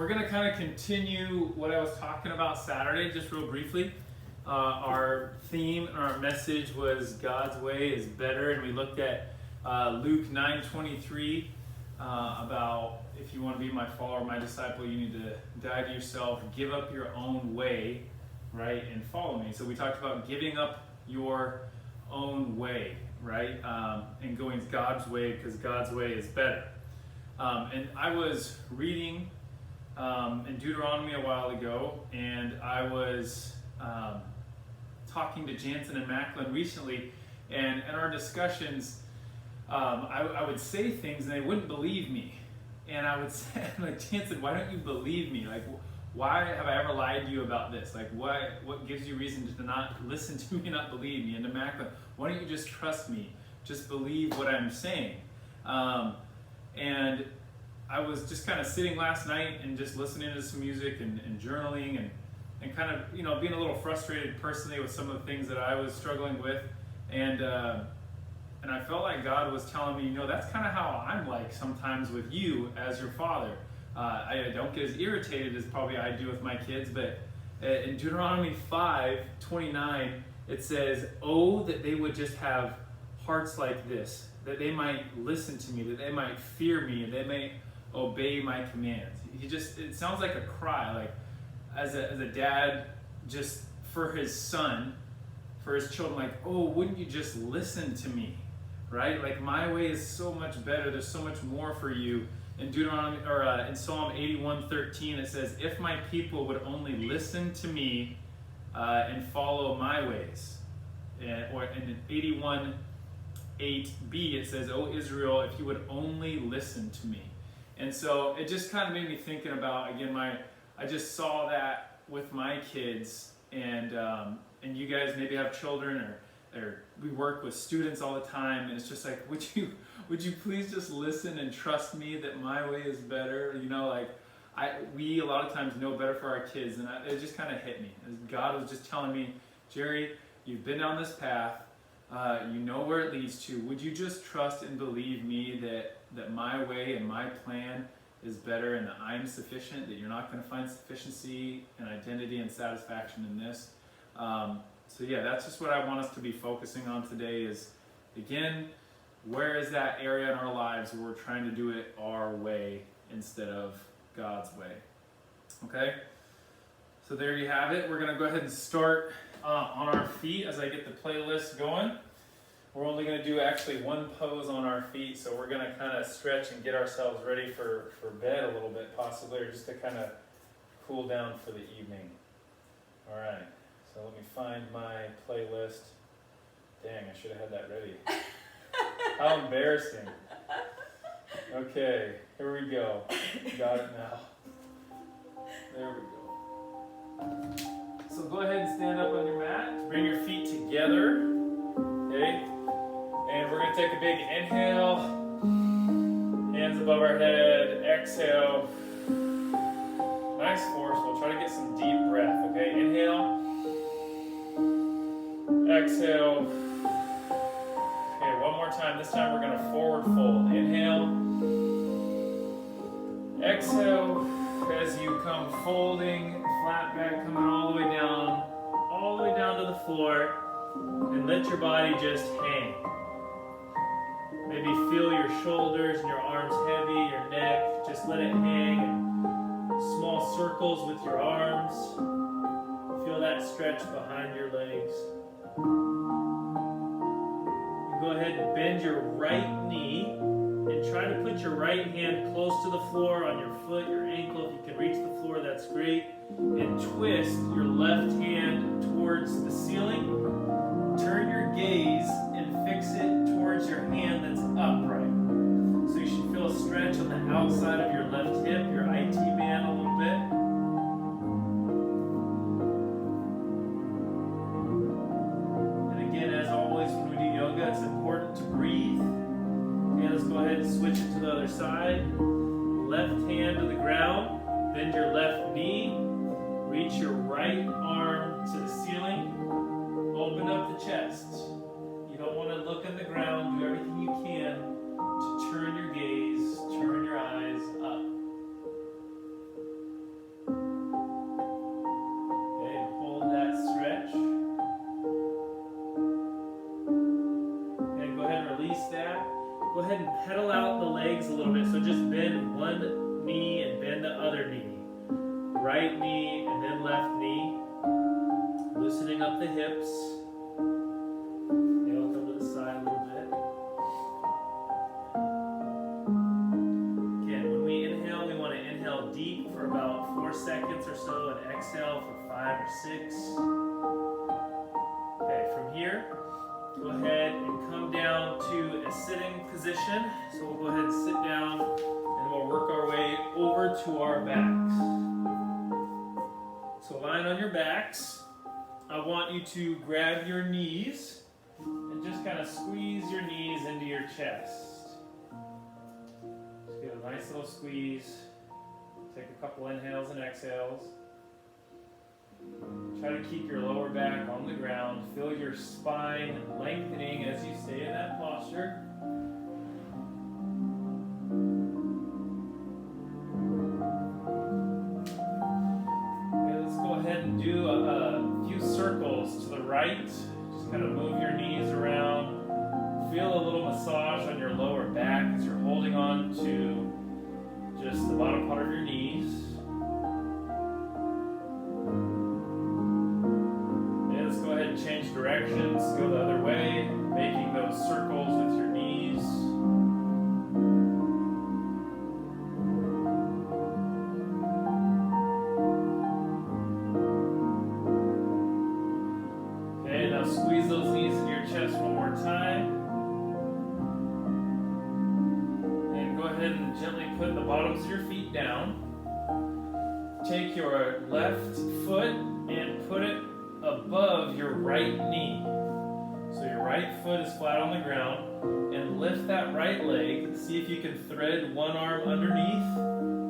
we're going to kind of continue what I was talking about Saturday, just real briefly. Our theme and our message was God's way is better, and we looked at Luke 9:23 about if you want to be my follower, my disciple, you need to die to yourself, give up your own way, right, and follow me. So we talked about giving up your own way, right, and going God's way because God's way is better. And I was reading in Deuteronomy a while ago, and I was talking to Jansen and Macklin recently, and in our discussions, I would say things and they wouldn't believe me. And I would say, like, Jansen, why don't you believe me? Like, why have I ever lied to you about this? Like, what gives you reason to not listen to me and not believe me? And to Macklin, why don't you just trust me? Just believe what I'm saying. And I was just kind of sitting last night and just listening to some music and journaling and kind of, you know, being a little frustrated personally with some of the things that I was struggling with. And I felt like God was telling me, you know, that's kind of how I'm like sometimes with you as your father. I don't get as irritated as probably I do with my kids, but in Deuteronomy 5:29, it says, "Oh, that they would just have hearts like this, that they might listen to me, that they might fear me, and they may obey my commands." It sounds like a cry, like as a dad, just for his son, for his children, like, oh, wouldn't you just listen to me, right? Like, my way is so much better. There's so much more for you. In Deuteronomy, or in Psalm 81:13, it says, "If my people would only listen to me and follow my ways." Or in 81:8b, it says, "O Israel, if you would only listen to me." And so it just kind of made me thinking about, again, I just saw that with my kids, and you guys maybe have children, or we work with students all the time, and it's just like, would you please just listen and trust me that my way is better? You know, like we a lot of times know better for our kids, and it just kind of hit me. God was just telling me, Jerry, you've been down this path, you know where it leads to. Would you just trust and believe me that my way and my plan is better, and that I'm sufficient, that you're not going to find sufficiency and identity and satisfaction in this? So yeah, that's just what I want us to be focusing on today is, again, where is that area in our lives where we're trying to do it our way instead of God's way? Okay? So there you have it. We're going to go ahead and start on our feet as I get the playlist going. We're only going to do actually one pose on our feet, so we're going to kind of stretch and get ourselves ready for bed a little bit, possibly, or just to kind of cool down for the evening. All right. So let me find my playlist. Dang, I should have had that ready. How embarrassing. Okay, here we go. Got it now. There we go. So go ahead and stand up on your mat. Bring your feet together. Okay? And we're going to take a big inhale. Hands above our head. Exhale. Nice force. We'll try to get some deep breath. Okay? Inhale. Exhale. Okay, one more time. This time we're going to forward fold. Inhale. Exhale. As you come folding, flat back, coming all the way down to the floor, and let your body just hang. Maybe feel your shoulders and your arms heavy, your neck. Just let it hang in small circles with your arms. Feel that stretch behind your legs. Go ahead and bend your right knee and try to put your right hand close to the floor on your foot, your ankle. If you can reach the floor, that's great. And twist your left hand towards the ceiling. Turn your gaze and fix it towards your hand that's upright. So you should feel a stretch on the outside of your left hip, your IT band a little bit. It's important to breathe. Okay, let's go ahead and switch it to the other side. Left hand to the ground. Bend your left knee. Reach your right arm to the ceiling. Open up the chest. You don't want to look at the ground. Do everything you can to turn your gaze, turn your eyes up. legs a little bit. So just bend one knee and bend the other knee. Right knee and then left knee. Loosening up the hips. They'll come to the side a little bit. Again, when we inhale, we want to inhale deep for about 4 seconds or so and exhale for 5 or 6. Okay, from here, go ahead and come down to a sitting position. So we'll go ahead and sit down and we'll work our way over to our backs. So lying on your backs, I want you to grab your knees and just kind of squeeze your knees into your chest. Just get a nice little squeeze. Take a couple inhales and exhales. Try to keep your lower back on the ground. Feel your spine lengthening as you stay in that posture. Okay, let's go ahead and do a few circles to the right. Just kind of move your knees around. Feel a little massage on your lower back as you're holding on to just the bottom part of your knees. Change directions, go the other way, making those circles with your knees. Okay, now squeeze those knees into your chest one more time. And go ahead and gently put the bottoms of your feet down. Take your left foot and put it above your right knee. So your right foot is flat on the ground, and lift that right leg. See if you can thread one arm underneath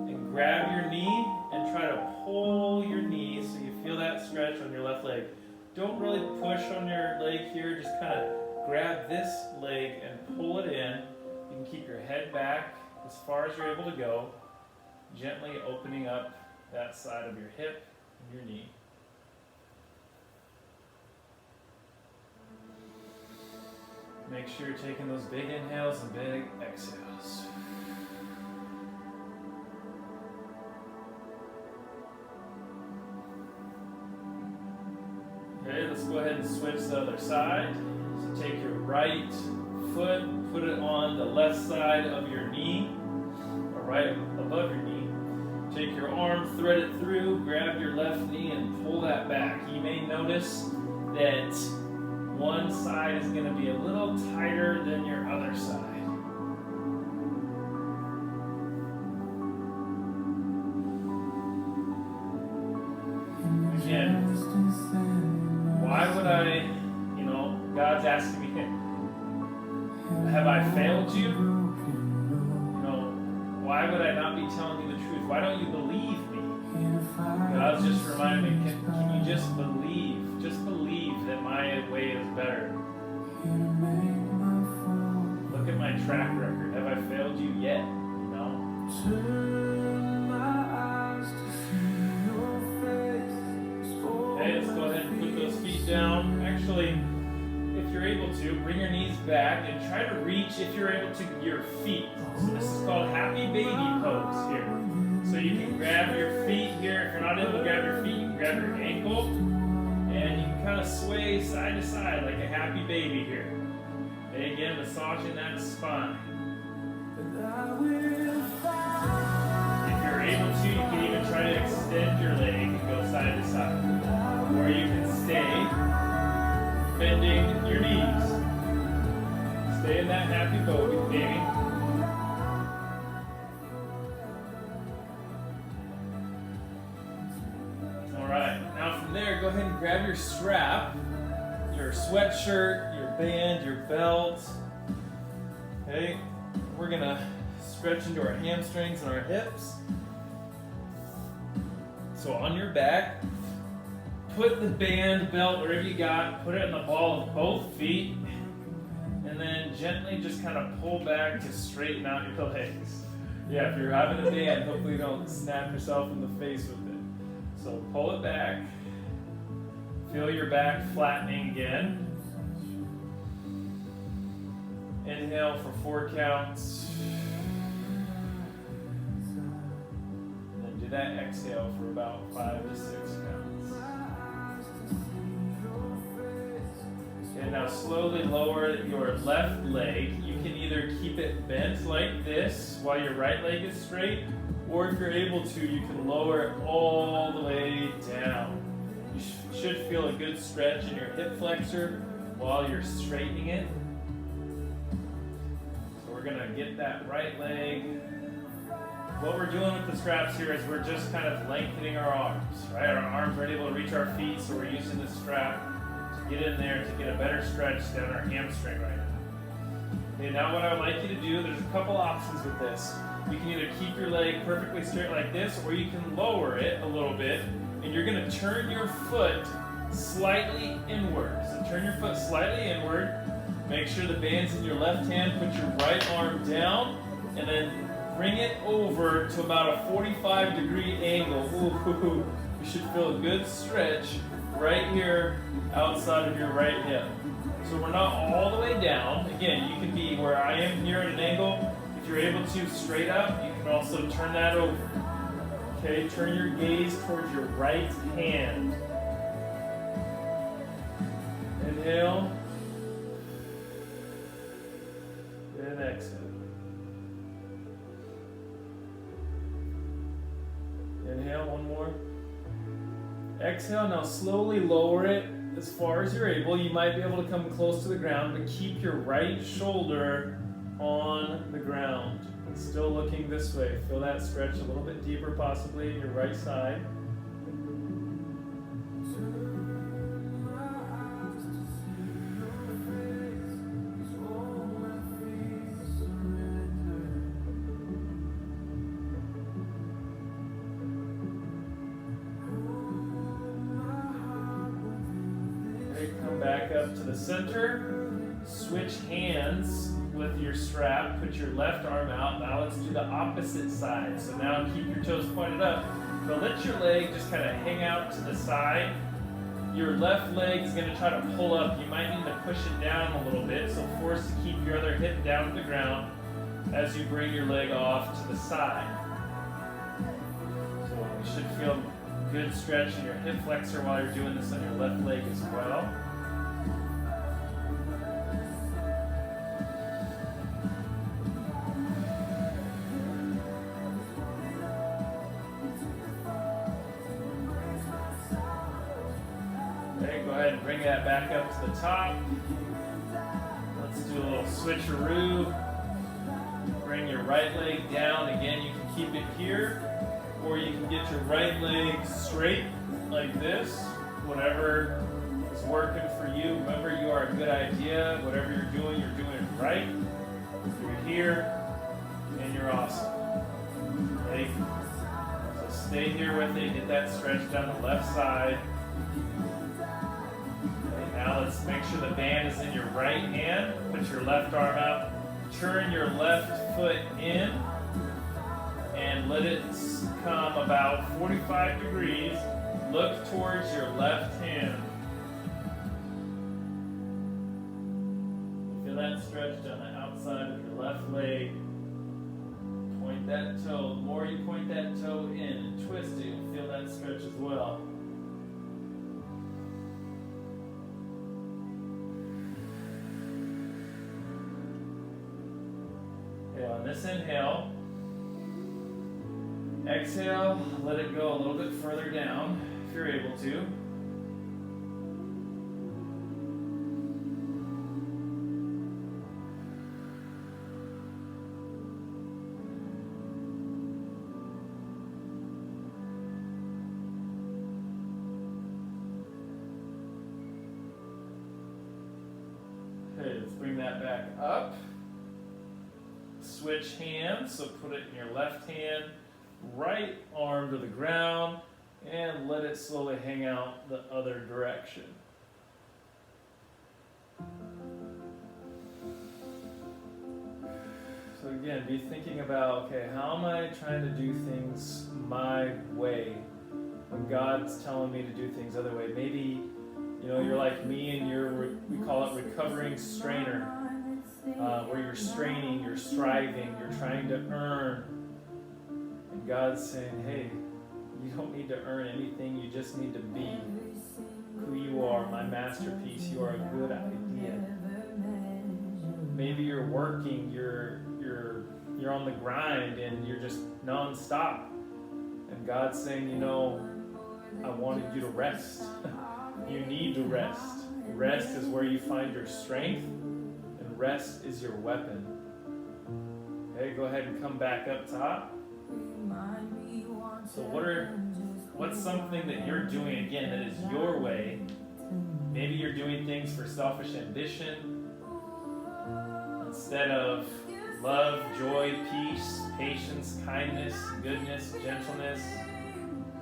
and grab your knee and try to pull your knee so you feel that stretch on your left leg. Don't really push on your leg here, just kind of grab this leg and pull it in. You can keep your head back as far as you're able to go, gently opening up that side of your hip and your knee. Make sure you're taking those big inhales and big exhales. Okay, let's go ahead and switch the other side. So take your right foot, put it on the left side of your knee, or right above your knee. Take your arm, thread it through, grab your left knee and pull that back. You may notice that one side is going to be a little tighter than your other side. Again, why would I, God's asking me, have I failed you? Why would I not be telling you the truth? Why don't you believe me? God's just reminding me, can you just believe? Just believe that my way is better. Look at my track record. Have I failed you yet? No. Okay, let's go ahead and put those feet down. Actually, if you're able to, bring your knees back and try to reach, if you're able to, your feet. So this is called happy baby pose here. So you can grab your feet here. If you're not able to grab your feet, you can grab your ankle. And you can kind of sway side to side like a happy baby here. And again, massaging that spine. If you're able to, you can even try to extend your leg and go side to side. Or you can stay bending your knees. Stay in that happy baby. There, go ahead and grab your strap, your sweatshirt, your band, your belt. Okay, we're gonna stretch into our hamstrings and our hips. So on your back, put the band, belt, whatever you got, put it in the ball of both feet, and then gently just kind of pull back to straighten out your legs. Yeah, if you're having a band, hopefully you don't snap yourself in the face with it. So pull it back. Feel your back flattening again. Inhale for 4 counts. that exhale for about 5 to 6 counts. And now slowly lower your left leg. You can either keep it bent like this while your right leg is straight, or if you're able to, you can lower it all the way down. You should feel a good stretch in your hip flexor while you're straightening it. So we're gonna get that right leg. What we're doing with the straps here is we're just kind of lengthening our arms, right? Our arms aren't able to reach our feet, so we're using the strap to get in there to get a better stretch down our hamstring right now. Okay, now what I would like you to do, there's a couple options with this. You can either keep your leg perfectly straight like this, or you can lower it a little bit, and you're gonna turn your foot slightly inward. So turn your foot slightly inward, make sure the band's in your left hand, put your right arm down, and then bring it over to about a 45-degree angle. Ooh, you should feel a good stretch right here outside of your right hip. So we're not all the way down. Again, you can be where I am here at an angle. If you're able to straight up, you can also turn that over. Okay, turn your gaze towards your right hand. Inhale. And exhale. Inhale, one more. Exhale, now slowly lower it as far as you're able. You might be able to come close to the ground, but keep your right shoulder on the ground. And still looking this way. Feel that stretch a little bit deeper possibly in your right side. Back up to the center, switch hands with your strap, put your left arm out. Now let's do the opposite side. So now keep your toes pointed up, but let your leg just kind of hang out to the side. Your left leg is going to try to pull up. You might need to push it down a little bit, so force to keep your other hip down to the ground as you bring your leg off to the side. So you should feel good stretch in your hip flexor while you're doing this on your left leg as well. Okay, go ahead and bring that back up to the top. Let's do a little switcheroo. Bring your right leg down. Again, you can keep it here, or you can get your right leg straight like this. Whatever is working for you. Remember, you are a good idea. Whatever you're doing it right. You're here, and you're awesome. Okay? So stay here with it. Get that stretch down the left side. Now let's make sure the band is in your right hand. Put your left arm out. Turn your left foot in and let it come about 45 degrees. Look towards your left hand. Feel that stretch on the outside of your left leg. Point that toe. The more you point that toe in and twist it, you'll feel that stretch as well. On this inhale, exhale, let it go a little bit further down if you're able to. Okay, let's bring that back up. Switch hands, so put it in your left hand, right arm to the ground, and let it slowly hang out the other direction. So again, be thinking about, okay, how am I trying to do things my way when God's telling me to do things other way? Maybe, you're like me and we call it recovering strainer. Where you're straining, you're striving, you're trying to earn. And God's saying, hey, You don't need to earn anything. You just need to be who you are, my masterpiece. You are a good idea. Maybe you're working, you're on the grind, and you're just nonstop. And God's saying, you know, I wanted you to rest. You need to rest. Rest is where you find your strength, and rest is your weapon. Okay, go ahead and come back up top. So what's something that you're doing again that is your way? Maybe you're doing things for selfish ambition instead of love, joy, peace, patience, kindness, goodness, gentleness,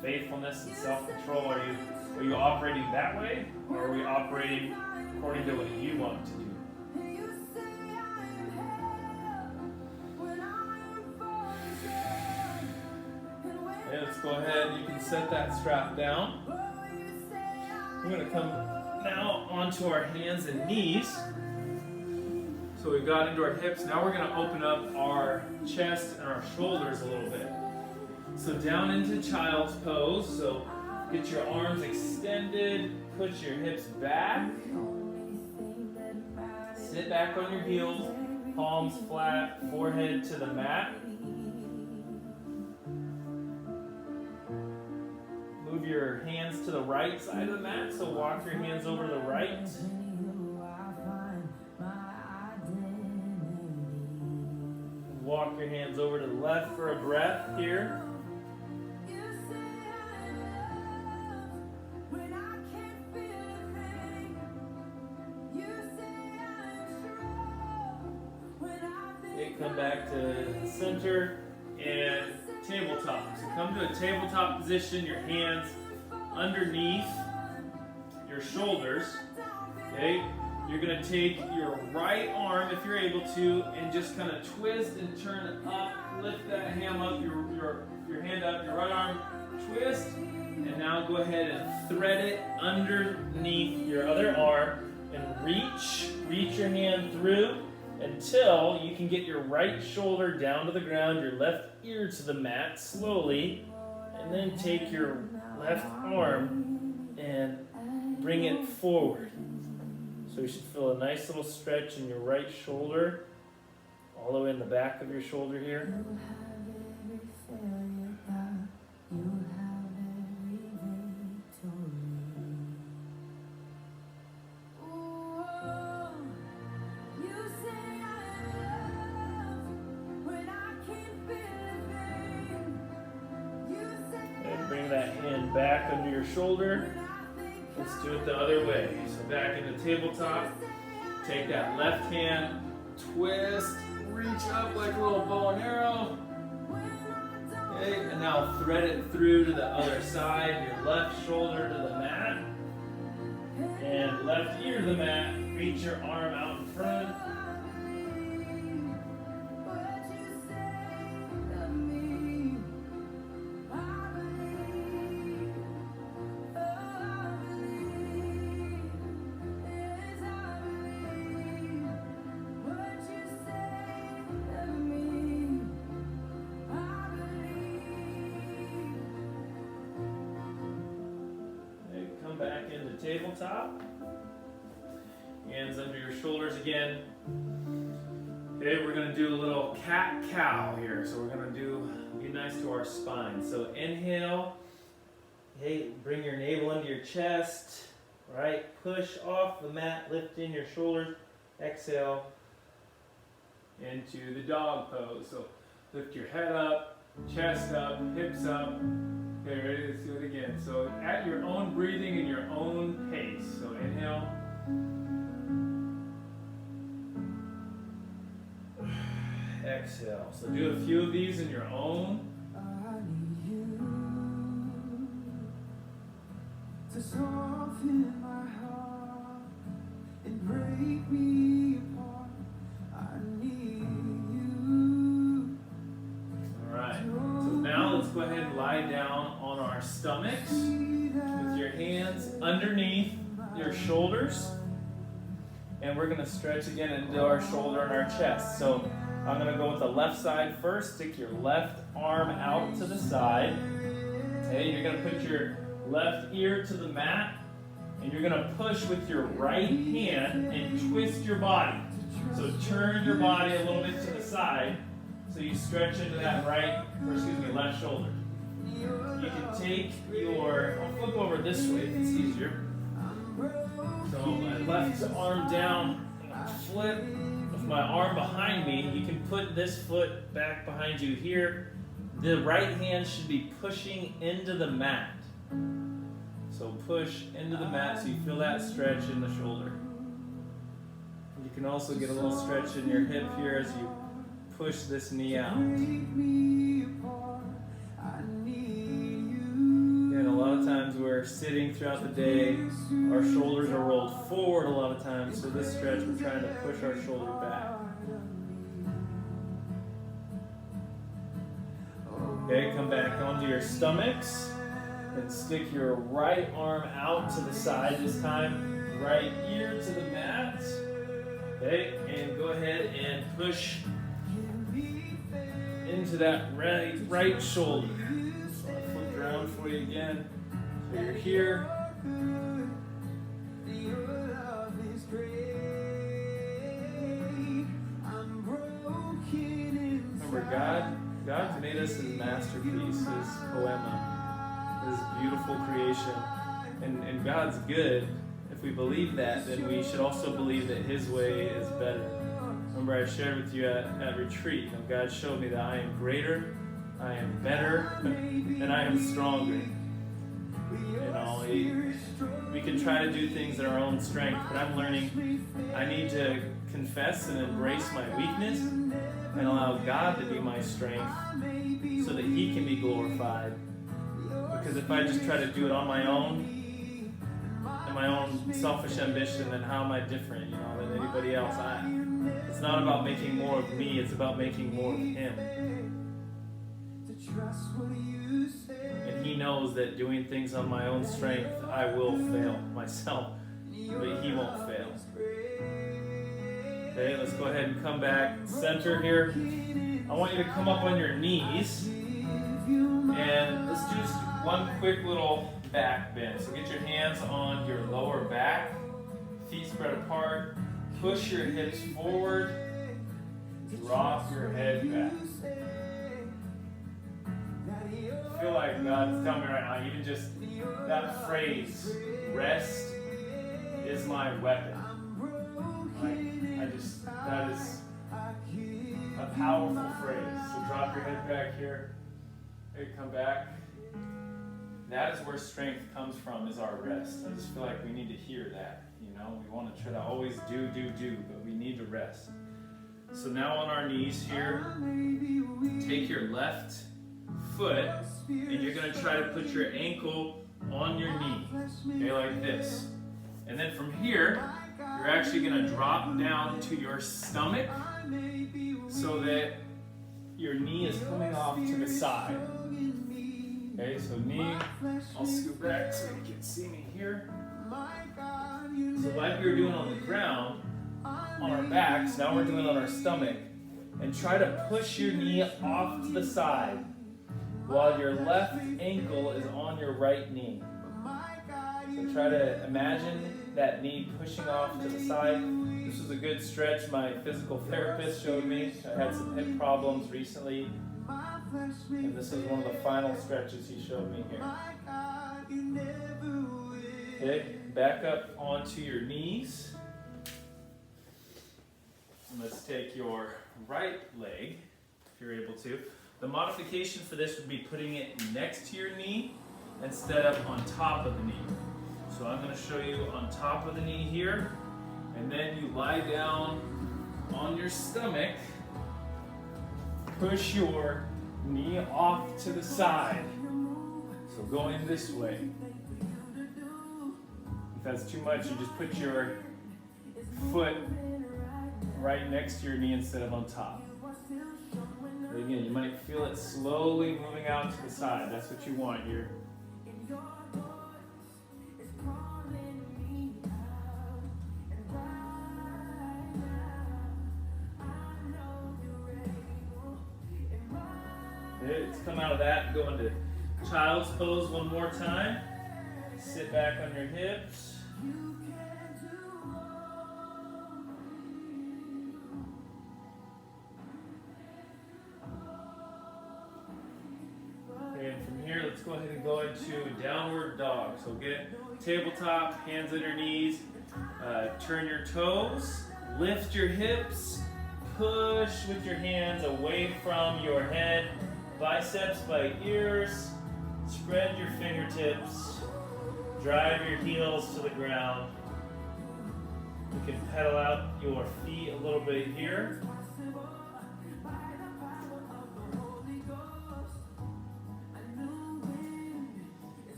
faithfulness, and self-control. Are you operating that way, or are we operating according to what you want to do? Okay, let's go ahead. You can set that strap down. We're going to come now onto our hands and knees. So we've got into our hips. Now we're going to open up our chest and our shoulders a little bit. So down into child's pose. So get your arms extended. Put your hips back. Sit back on your heels. Palms flat. Forehead to the mat. Move your hands to the right side of the mat. So walk your hands over to the right. Walk your hands over to the left for a breath here. Okay, come back to the center and tabletop. So come to a tabletop position, your hands underneath your shoulders. Okay? You're going to take your right arm, if you're able to, and just kind of twist and turn it up. Lift that hand up, your hand up, your right arm, twist, and now go ahead and thread it underneath your other arm and reach your hand through until you can get your right shoulder down to the ground, your left ear to the mat slowly, and then take your left arm and bring it forward. So you should feel a nice little stretch in your right shoulder, all the way in the back of your shoulder here. And bring that hand back under your shoulder. Let's do it the other way. So back into tabletop. Take that left hand, twist, reach up like a little bow and arrow. Okay, and now thread it through to the other side, your left shoulder to the mat. And left ear to the mat. Reach your arm out in front. Back into tabletop. Hands under your shoulders again. Okay, we're going to do a little cat-cow here. So we're going to be nice to our spine. So inhale. Hey, bring your navel into your chest. Right, push off the mat, lift in your shoulders. Exhale into the dog pose. So lift your head up, chest up, hips up. Okay, ready? Let's do it again. So at your own breathing and your own pace. So inhale. Exhale. So do a few of these in your own. To soften my heart and break me apart. I need you. Alright. So now let's go ahead and lie down on our stomachs with your hands underneath your shoulders. And we're going to stretch again into our shoulder and our chest. So I'm going to go with the left side first. Stick your left arm out to the side. Okay, you're going to put your left ear to the mat, and you're going to push with your right hand and twist your body. So turn your body a little bit to the side so you stretch into that left shoulder. You can take I'll flip over this way if it's easier. So my left arm down, flip with my arm behind me. You can put this foot back behind you here. The right hand should be pushing into the mat. So push into the mat so you feel that stretch in the shoulder. You can also get a little stretch in your hip here as you push this knee out. And a lot of times we're sitting throughout the day, our shoulders are rolled forward a lot of times, so this stretch we're trying to push our shoulder back. Okay, come back onto your stomachs and stick your right arm out to the side this time, right ear to the mat. Okay, and go ahead and push into that right shoulder. So I'll flip around for you again. So you're here. Remember, God's made us his masterpiece, his poema, his beautiful creation. And God's good. If we believe that, then we should also believe that his way is better. Remember, I shared with you at retreat, God showed me that I am greater, I am better, and I am stronger. We can try to do things in our own strength, but I'm learning I need to confess and embrace my weakness and allow God to be my strength so that he can be glorified. Because if I just try to do it on my own, and my own selfish ambition, then how am I different, than anybody else? It's not about making more of me, it's about making more of him. And he knows that doing things on my own strength, I will fail myself, but he won't fail. Okay, let's go ahead and come back center here. I want you to come up on your knees, and let's do just one quick little back bend. So get your hands on your lower back, feet spread apart, push your hips forward, drop your head back. I feel like God's telling me right now, even just that phrase, rest is my weapon. That is a powerful phrase. So drop your head back here, and come back. That is where strength comes from, is our rest. I just feel like we need to hear that. We want to try to always do, but we need to rest. So now on our knees here, take your left foot, and you're going to try to put your ankle on your knee, okay, like this. And then from here, you're actually going to drop down to your stomach so that your knee is coming off to the side. Okay, so knee, I'll scoot back so you can see me here. So like we were doing on the ground, on our backs, now we're doing it on our stomach. And try to push your knee off to the side while your left ankle is on your right knee. So try to imagine that knee pushing off to the side. This was a good stretch my physical therapist showed me. I had some hip problems recently, and this is one of the final stretches he showed me here. Okay, back up onto your knees. And let's take your right leg, if you're able to. The modification for this would be putting it next to your knee instead of on top of the knee. So I'm going to show you on top of the knee here, and then you lie down on your stomach, push your knee off to the side. So going this way. If that's too much, you just put your foot right next to your knee instead of on top. But again, you might feel it slowly moving out to the side. That's what you want here. Okay, let's come out of that and go into child's pose one more time. Sit back on your hips. And from here, let's go ahead and go into downward dog. So get tabletop, hands on your knees, turn your toes, lift your hips, push with your hands away from your head, biceps by ears, spread your fingertips, drive your heels to the ground. You can pedal out your feet a little bit here.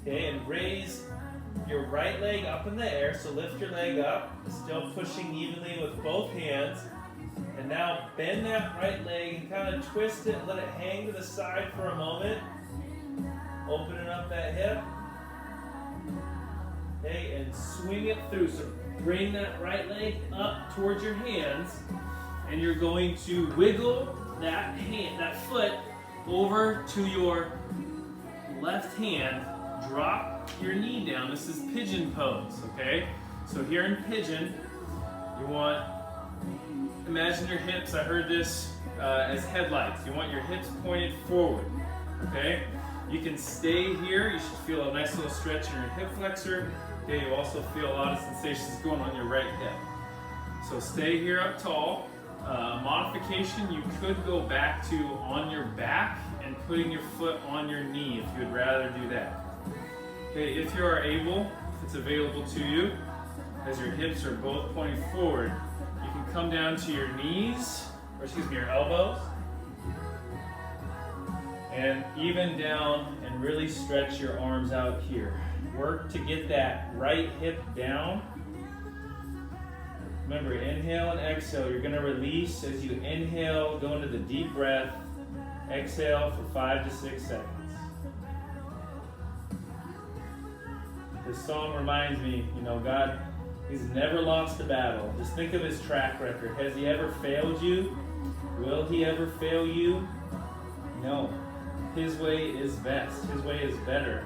Okay, and raise your right leg up in the air, so lift your leg up, still pushing evenly with both hands. And now bend that right leg and kind of twist it, let it hang to the side for a moment. Opening up that hip. Okay, and swing it through. So bring that right leg up towards your hands, and you're going to wiggle that foot over to your left hand. Drop your knee down. This is pigeon pose, okay? So here in pigeon, you want, imagine your hips, I heard this as headlights. You want your hips pointed forward, okay? You can stay here. You should feel a nice little stretch in your hip flexor. Okay, you also feel a lot of sensations going on your right hip. So stay here up tall. Modification, you could go back to on your back and putting your foot on your knee if you would rather do that. Okay, if you are able, if it's available to you, as your hips are both pointing forward, you can come down to your knees, or excuse me, your elbows, and even down and really stretch your arms out here. Work to get that right hip down. Remember, inhale and exhale. You're going to release as you inhale, go into the deep breath. Exhale for 5 to 6 seconds. This song reminds me, God, He's never lost a battle. Just think of His track record. Has He ever failed you? Will He ever fail you? No. His way is best. His way is better.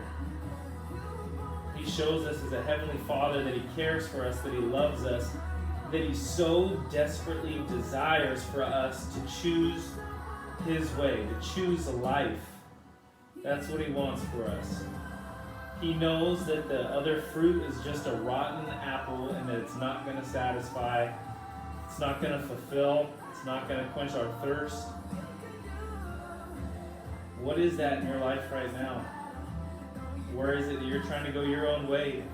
He shows us as a Heavenly Father that He cares for us, that He loves us, that He so desperately desires for us to choose His way, to choose life. That's what He wants for us. He knows that the other fruit is just a rotten apple and that it's not going to satisfy, it's not going to fulfill, it's not going to quench our thirst. What is that in your life right now? Where is it that you're trying to go your own way?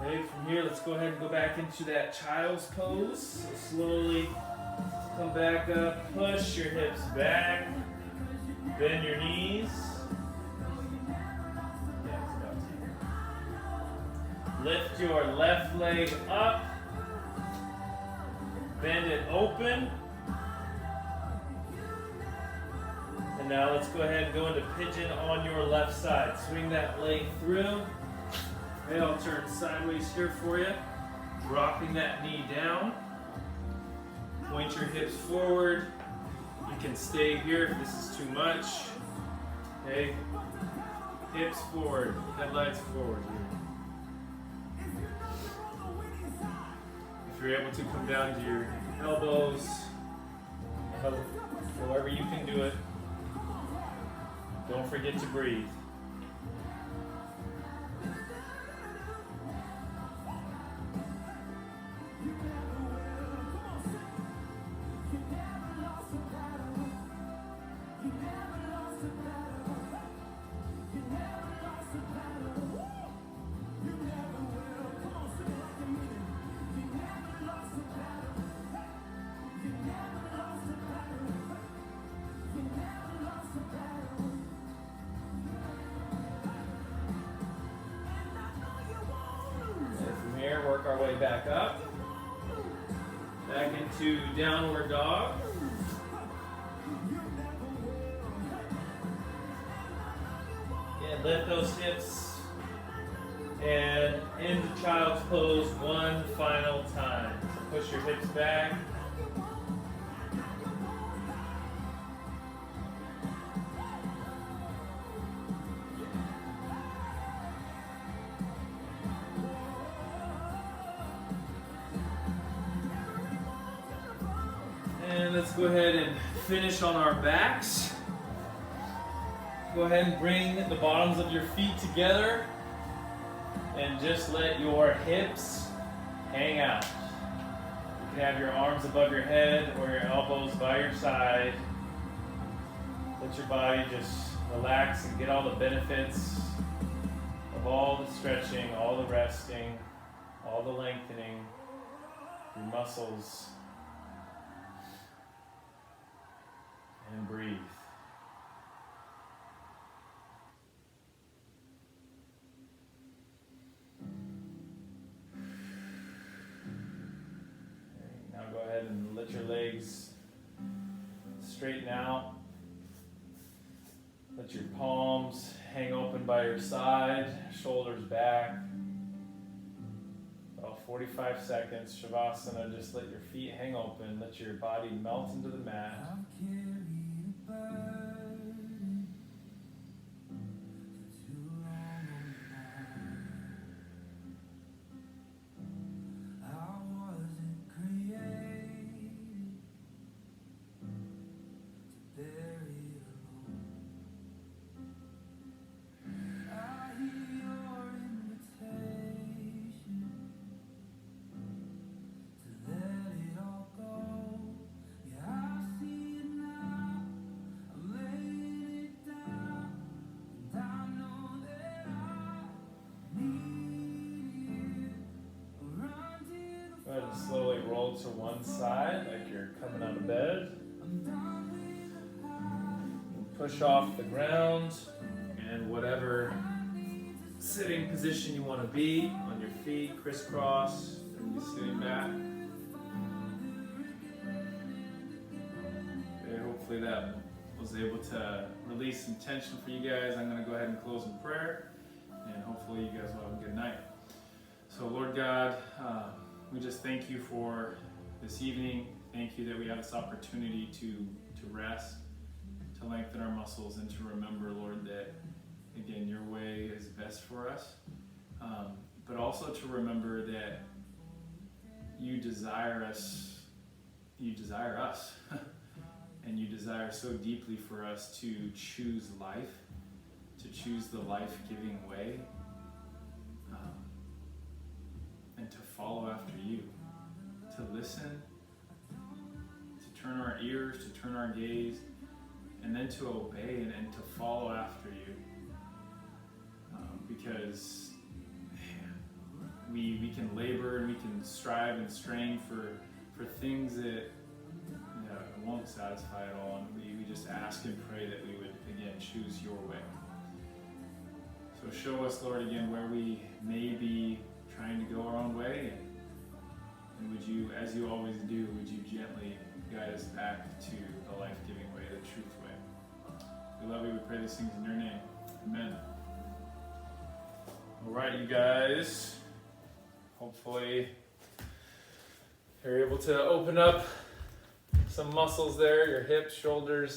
Okay, from here, let's go ahead and go back into that child's pose. So slowly come back up, push your hips back, bend your knees. Lift your left leg up, bend it open. And now let's go ahead and go into pigeon on your left side. Swing that leg through. Okay, I'll turn sideways here for you. Dropping that knee down. Point your hips forward. You can stay here if this is too much. Okay. Hips forward, headlights forward here. If you're able to come down to your elbows, however you can do it. Don't forget to breathe. Work our way back up, back into downward dog. And lift those hips And into child's pose one final time. So push your hips back. And let's go ahead and finish on our backs. Go ahead and bring the bottoms of your feet together and just let your hips hang out. You can have your arms above your head or your elbows by your side. Let your body just relax and get all the benefits of all the stretching, all the resting, all the lengthening, your muscles. And breathe. Okay, now go ahead and let your legs straighten out. Let your palms hang open by your side, shoulders back. About 45 seconds, Shavasana, just let your feet hang open, let your body melt into the mat. Go ahead and slowly roll to one side like you're coming out of bed. Push off the ground and whatever sitting position you want to be on your feet, crisscross, and be sitting back. Okay, hopefully that was able to release some tension for you guys. I'm going to go ahead and close in prayer, and hopefully you guys will have a good night. So Lord God, we just thank you for this evening. Thank you that we have this opportunity to rest, to lengthen our muscles, and to remember, Lord, that, again, your way is best for us. But also to remember that you desire us, and you desire so deeply for us to choose life, to choose the life-giving way, and to follow after you, to listen, to turn our ears, to turn our gaze, and then to obey and to follow after you. Because man, we can labor and we can strive and strain for things that won't satisfy at all, and we just ask and pray that we would again choose your way. So show us, Lord, again where we may be trying to go our own way, and would you, as you always do, would you gently guide us back to the life-giving way, the truth way. We love you, we pray these things in your name. Amen. All right, you guys, hopefully you're able to open up some muscles there, your hips, shoulders,